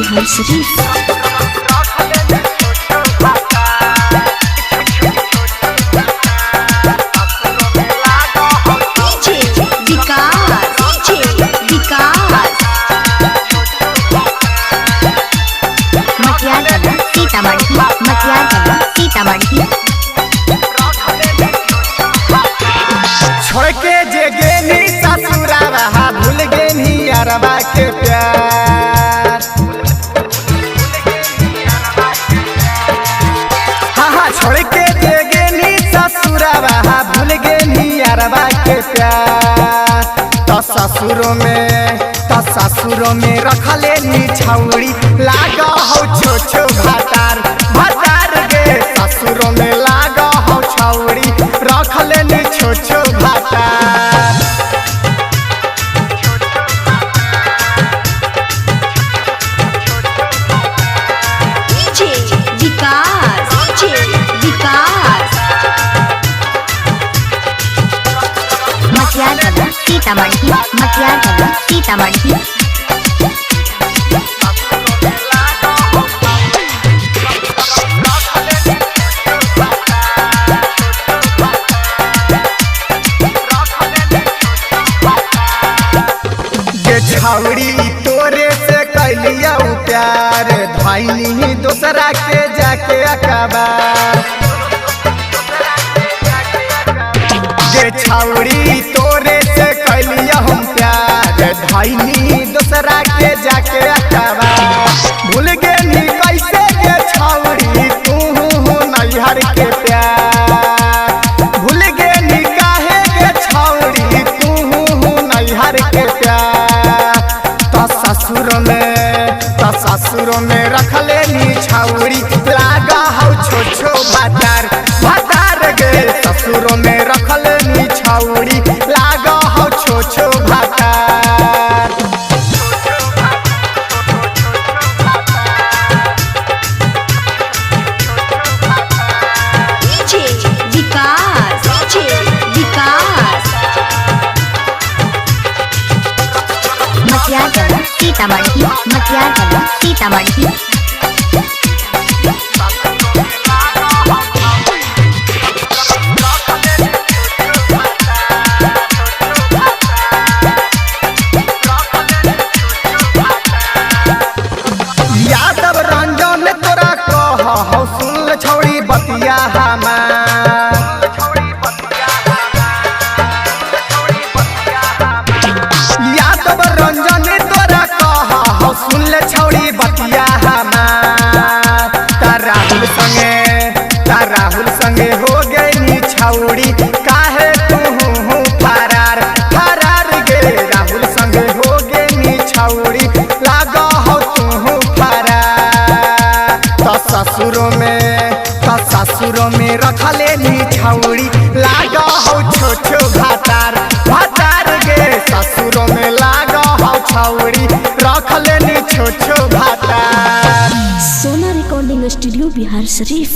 बिहार शरीफ। छोड़ के जे गेनी ससुरावा भूल गेनी अरबा के प्यार। हाँ छोड़ के जे गेनी ससुरावा भूल गेनी अरबा के प्यार। तो ससुरों में रखले नी छौड़ी लागा हो छो छो भातार भातार गे। ससुरों में लागा हो छौड़ी रखले नी छो छो भातार। सीतामढ़ी छौड़ी तोरे से कैलिया प्यार धैली दूसरा के जाके अकबार। गे छौड़ी तोरे से कैलिया हम प्यार धैली दूसरा के जाके अकबार। भूल गेली कैसे गे छौड़ी तू नैहर के प्यार। भूल गेली काहे गे छौड़ी तू नैहर के प्यार। ससुरों में रखले नी छौड़ी लागा हो छो छो भातार भातार गे। ससुरों में रखले नी छौड़ी लागा हो छो छो भातार। सीतामढ़ी यादव रंजन तोरा कह हो सुन छौड़ी बतिया हमार। यादव रंजन तोरा कह हो सुन छौड़ी बतिया हमार। राहुल संगे हो गई छौड़ी काहे तू फरार फरार गे। राहुल संगे हो गई छौड़ी लागा हो तू फरार। तो ससुरों में रखले नी छौड़ी लागा हो छो छो भातार भातार गे। ससुरों में लागा हो छौड़ी रखले नी छो छो भातार। सोना रिकॉर्डिंग स्टूडियो बिहार शरीफ।